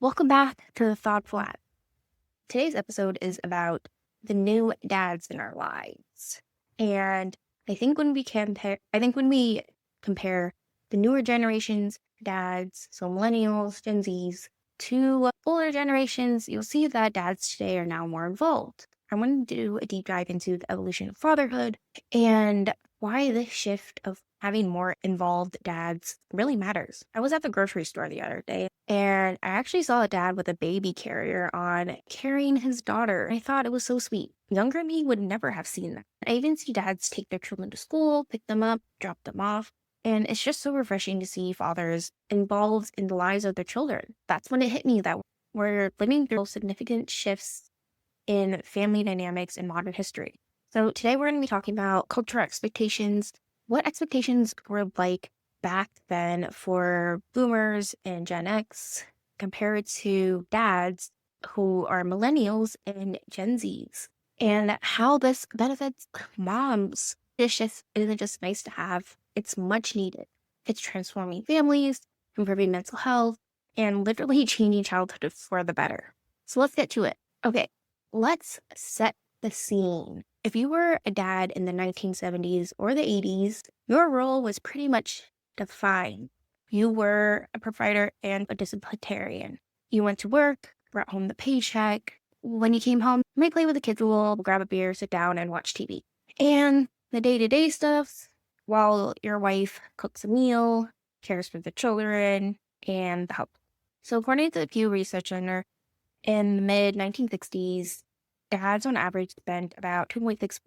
Welcome back to the Thought Flat. Today's episode is about the new dads in our lives. And I think when we compare the newer generations dads, so millennials, Gen Zs, to older generations, you'll see that dads today are now more involved. I want to do a deep dive into the evolution of fatherhood and why this shift of having more involved dads really matters. I was at the grocery store the other day and I actually saw a dad with a baby carrier on carrying his daughter. I thought it was so sweet. Younger me would never have seen that. I even see dads take their children to school, pick them up, drop them off. And it's just so refreshing to see fathers involved in the lives of their children. That's when it hit me that we're living through significant shifts in family dynamics in modern history. So today we're going to be talking about cultural expectations, what expectations were like back then for boomers and Gen X compared to dads who are millennials and Gen Zs, and how this benefits moms. This just isn't just nice to have, it's much needed. It's transforming families, improving mental health, and literally changing childhood for the better. So let's get to it. Okay, let's set the scene. If you were a dad in the 1970s or the 80s, your role was pretty much defined. You were a provider and a disciplinarian. You went to work, brought home the paycheck. When you came home, you might play with the kids a little, grab a beer, sit down, and watch TV. And the day-to-day stuff, while your wife cooks a meal, cares for the children, and the house. So according to the Pew Research Center, in the mid-1960s, dads on average spent about 2.6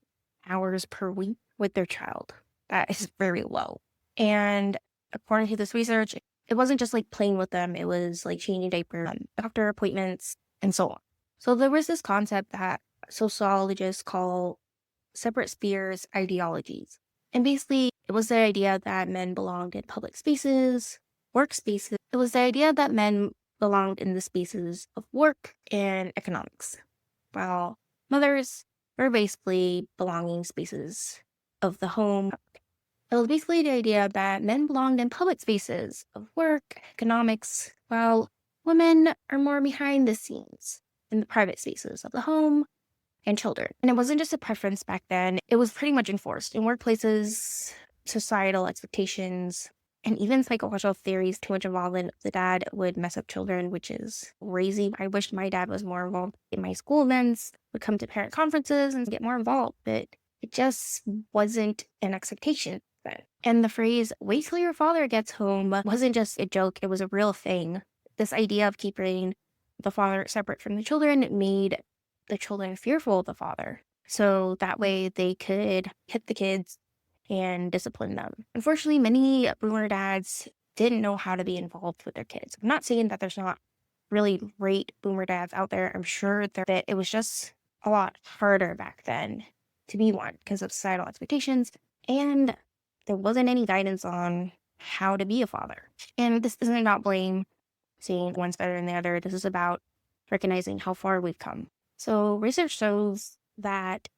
hours per week with their child. That is very low. And according to this research, it wasn't just like playing with them, it was like changing diapers, doctor appointments, and so on. So there was this concept that sociologists call separate spheres ideologies. And basically, it was the idea that men belonged in public spaces, workspaces. It was the idea that men belonged in the spaces of work and economics, while mothers were basically belonging spaces of the home. It was basically the idea that men belonged in public spaces of work, economics, while women are more behind the scenes in the private spaces of the home and children. And it wasn't just a preference back then, it was pretty much enforced in workplaces, societal expectations, and even psychological theories. Too much involvement of the dad would mess up children, which is crazy. I wish my dad was more involved in my school events, would come to parent conferences and get more involved, but it just wasn't an expectation then. And the phrase, wait till your father gets home, wasn't just a joke, it was a real thing. This idea of keeping the father separate from the children made the children fearful of the father. So that way they could hit the kids and discipline them. Unfortunately, many boomer dads didn't know how to be involved with their kids. I'm not saying that there's not really great boomer dads out there. I'm sure that it was just a lot harder back then to be one because of societal expectations, and there wasn't any guidance on how to be a father. And this isn't about blame, saying one's better than the other. This is about recognizing how far we've come. So research shows that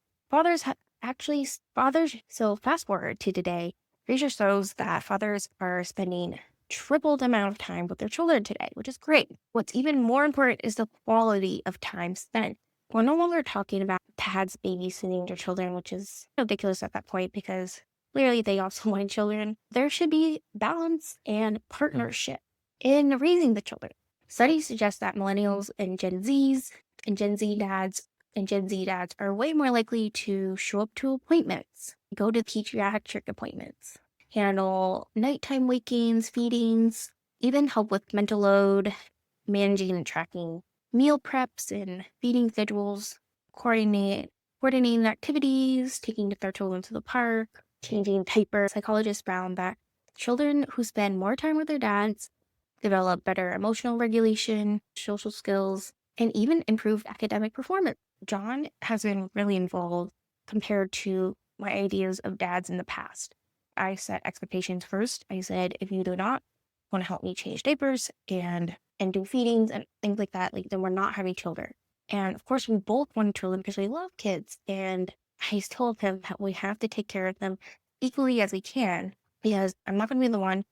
so fast forward to today, research shows that fathers are spending triple the amount of time with their children today, which is great. What's even more important is the quality of time spent. We're no longer talking about dads babysitting their children, which is ridiculous at that point because clearly they also want children. There should be balance and partnership in raising the children. Studies suggest that millennials and Gen Zs and Gen Z dads are way more likely to show up to appointments, go to pediatric appointments, handle nighttime wakings, feedings, even help with mental load, managing and tracking meal preps and feeding schedules, coordinating activities, taking their children to the park, changing diapers. Psychologists found that children who spend more time with their dads develop better emotional regulation, social skills, and even improved academic performance. John has been really involved compared to my ideas of dads in the past. I set expectations first. I said, if you do not want to help me change diapers and do feedings and things like that, then we're not having children. And of course, we both want children because we love kids. And I told him that we have to take care of them equally as we can, because I'm not going to be the one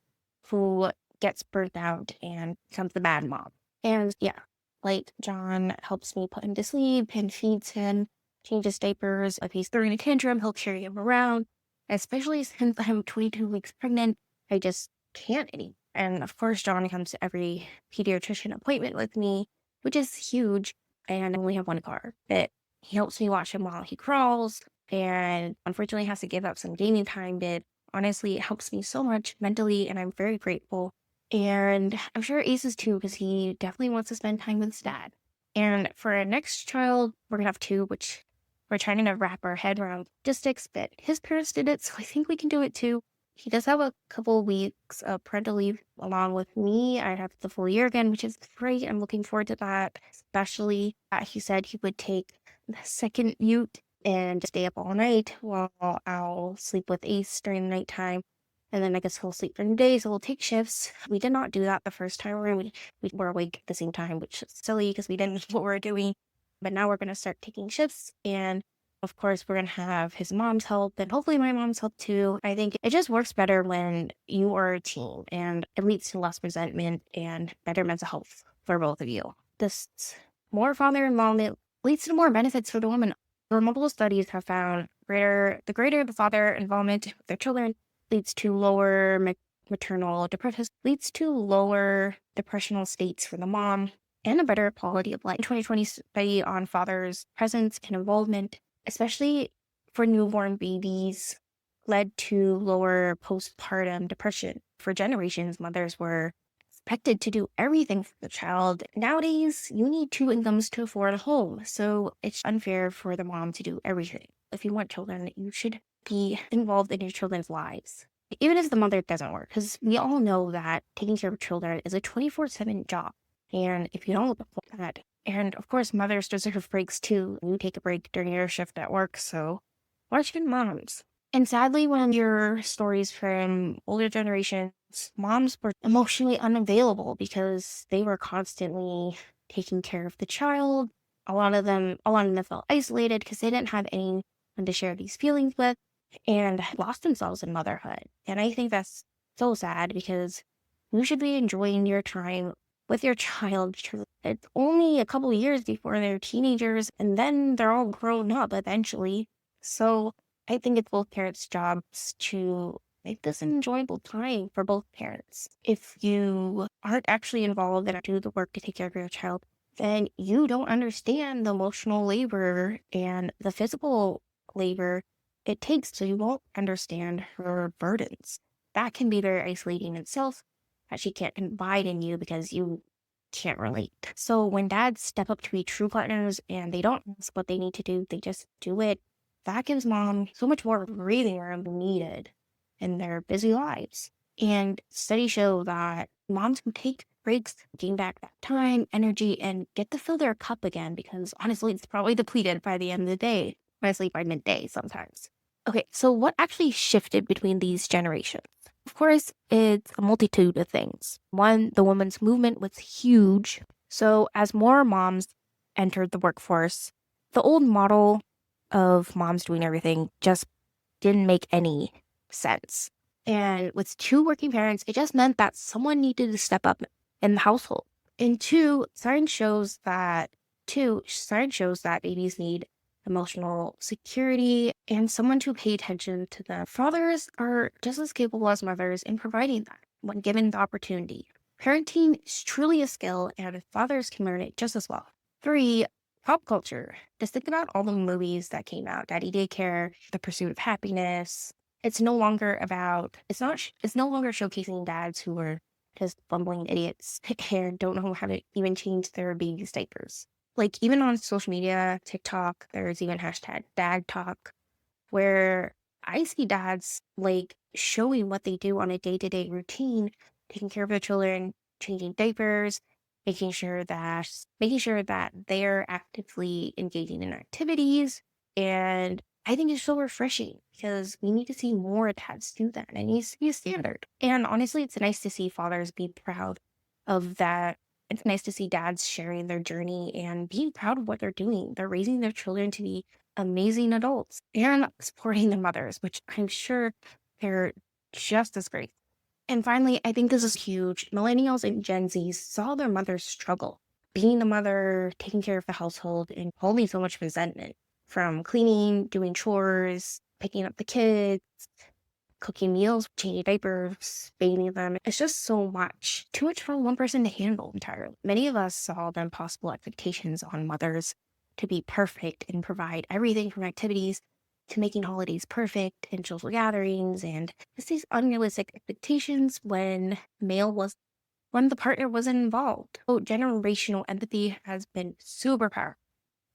who gets burnt out and becomes the bad mom. And yeah, like John helps me put him to sleep and feeds him, changes diapers. If he's throwing a tantrum, he'll carry him around. Especially since I'm 22 weeks pregnant, I just can't anymore. And of course, John comes to every pediatrician appointment with me, which is huge. And I only have one car, but he helps me watch him while he crawls. And unfortunately, has to give up some gaming time, but honestly, it helps me so much mentally, and I'm very grateful. And I'm sure Ace is too, because he definitely wants to spend time with his dad. And for our next child, we're gonna have two, which we're trying to wrap our head around logistics, but his parents did it, so I think we can do it too. He does have a couple weeks of parental leave along with me. I have the full year again, which is great. I'm looking forward to that, especially he said he would take the second ute and just stay up all night while I'll sleep with Ace during the nighttime. And then I guess he'll sleep during the day, so we'll take shifts. We did not do that the first time around. We were awake at the same time, which is silly because we didn't know what we were doing. But now we're going to start taking shifts. And of course, we're going to have his mom's help and hopefully my mom's help too. I think it just works better when you are a team, and it leads to less resentment and better mental health for both of you. This more father involvement leads to more benefits for the woman. Multiple studies have found the greater the father involvement with their children leads to lower maternal depression, leads to lower depressional states for the mom, and a better quality of life. 2020 study on fathers' presence and involvement, especially for newborn babies, led to lower postpartum depression. For generations, mothers were expected to do everything for the child. Nowadays, you need two incomes to afford a home, so it's unfair for the mom to do everything. If you want children, you should be involved in your children's lives, even if the mother doesn't work, because we all know that taking care of children is a 24/7 job. And if you don't look at that, and of course, mothers deserve breaks too. You take a break during your shift at work, so watch good moms. And sadly, when you hear stories from older generations, moms were emotionally unavailable because they were constantly taking care of the child. A lot of them felt isolated because they didn't have anyone to share these feelings with and lost themselves in motherhood. And I think that's so sad because you should be enjoying your time with your child. It's only a couple years before they're teenagers, and then they're all grown up eventually. So I think it's both parents' jobs to make this an enjoyable time for both parents. If you aren't actually involved and do the work to take care of your child, then you don't understand the emotional labor and the physical labor it takes, so you won't understand her burdens. That can be very isolating in itself, that she can't confide in you because you can't relate. So when dads step up to be true partners and they don't ask what they need to do, they just do it, that gives mom so much more breathing room needed in their busy lives. And studies show that moms can take breaks, gain back that time, energy, and get to fill their cup again, because honestly, it's probably depleted by the end of the day, honestly by midday sometimes. Okay, so what actually shifted between these generations? Of course, it's a multitude of things. One, the women's movement was huge. So as more moms entered the workforce, the old model of moms doing everything just didn't make any sense. And with two working parents, it just meant that someone needed to step up in the household. And science shows that babies need emotional security and someone to pay attention to them. Fathers are just as capable as mothers in providing that when given the opportunity. Parenting is truly a skill, and fathers can learn it just as well. 3, pop culture. Just think about all the movies that came out: Daddy Daycare, The Pursuit of Happiness. It's no longer showcasing dads who are just bumbling idiots and don't know how to even change their baby's diapers. Like, even on social media, TikTok, there's even hashtag dad talk, where I see dads like showing what they do on a day-to-day routine, taking care of their children, changing diapers, making sure that they're actively engaging in activities. And I think it's so refreshing because we need to see more dads do that. And it needs to be a standard. And honestly, it's nice to see fathers be proud of that. It's nice to see dads sharing their journey and being proud of what they're doing. They're raising their children to be amazing adults and supporting their mothers, which I'm sure they're just as great. And finally, I think this is huge. Millennials and Gen Zs saw their mothers struggle. Being a mother, taking care of the household, and holding so much resentment from cleaning, doing chores, picking up the kids, cooking meals, changing diapers, bathing them. It's just so much. Too much for one person to handle entirely. Many of us saw the impossible expectations on mothers to be perfect and provide everything from activities to making holidays perfect and social gatherings, and just these unrealistic expectations when the partner wasn't involved. So generational empathy has been super powerful.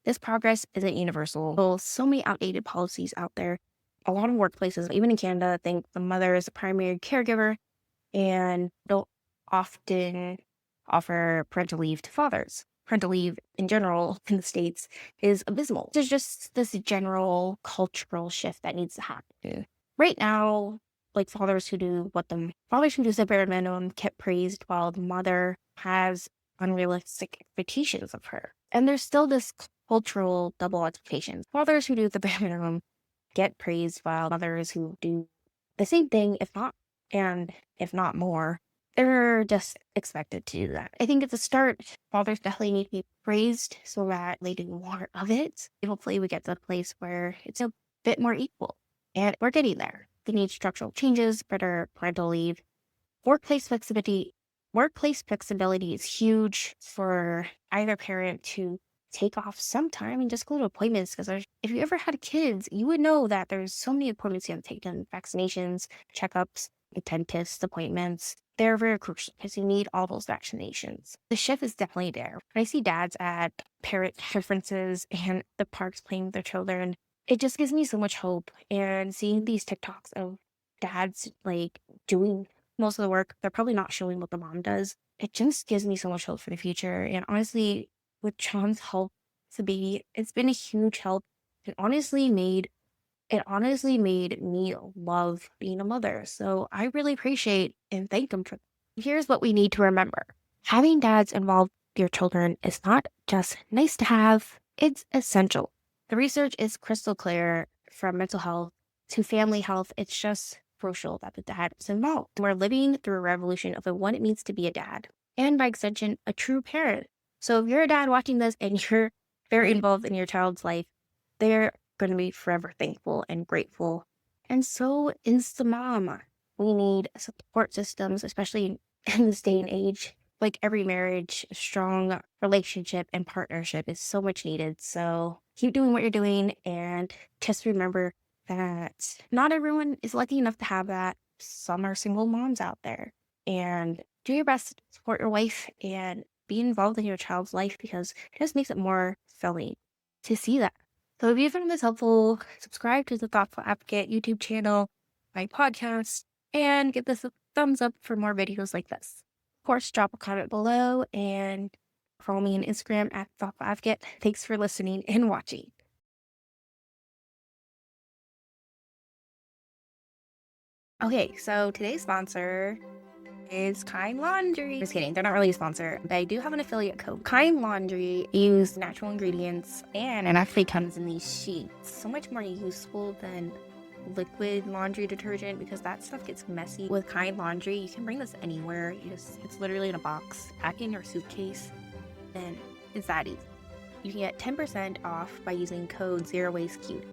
This progress isn't universal. So many outdated policies out there. A lot of workplaces, even in Canada, think the mother is the primary caregiver and don't often offer parental leave to fathers. Parental leave in general in the States is abysmal. There's just this general cultural shift that needs to happen. Right now, like fathers who do the bare minimum get praised while the mother has unrealistic expectations of her. And there's still this cultural double expectations. Fathers who do the bare minimum get praised while mothers who do the same thing, if not more, they're just expected to do that. I think at the start, fathers definitely need to be praised so that they do more of it. Hopefully we get to a place where it's a bit more equal. And we're getting there. They need structural changes, better parental leave, workplace flexibility. Workplace flexibility is huge for either parent to take off some time and just go to appointments. Because if you ever had kids, you would know that there's so many appointments you have to take done, vaccinations, checkups, dentist appointments. They're very crucial because you need all those vaccinations. The shift is definitely there. When I see dads at parent conferences and the parks playing with their children, it just gives me so much hope. And seeing these TikToks of dads like doing most of the work, they're probably not showing what the mom does. It just gives me so much hope for the future. And honestly, with John's help to baby, it's been a huge help. It honestly made me love being a mother. So I really appreciate and thank him for that. Here's what we need to remember. Having dads involve your children is not just nice to have, it's essential. The research is crystal clear from mental health to family health. It's just crucial that the dad is involved. We're living through a revolution of what it means to be a dad, and by extension, a true parent. So if you're a dad watching this and you're very involved in your child's life, they're going to be forever thankful and grateful. And so is the mom. We need support systems, especially in this day and age. Like every marriage, a strong relationship and partnership is so much needed. So keep doing what you're doing, and just remember that not everyone is lucky enough to have that. Some are single moms out there. And do your best to support your wife and be involved in your child's life, because it just makes it more fulfilling to see that. So if you found this helpful, subscribe to the Thoughtful Advocate YouTube channel, my podcast, and give this a thumbs up for more videos like this. Of course, drop a comment below and follow me on Instagram at Thoughtful Advocate. Thanks for listening and watching. Okay, so today's sponsor is Kind Laundry. Just kidding, they're not really a sponsor, but I do have an affiliate code. Kind Laundry use natural ingredients, and it actually comes in these sheets. So much more useful than liquid laundry detergent, because that stuff gets messy. With Kind Laundry, you can bring this anywhere. It's literally in a box, pack in your suitcase, and it's that easy. You can get 10% off by using code ZeroWasteCute.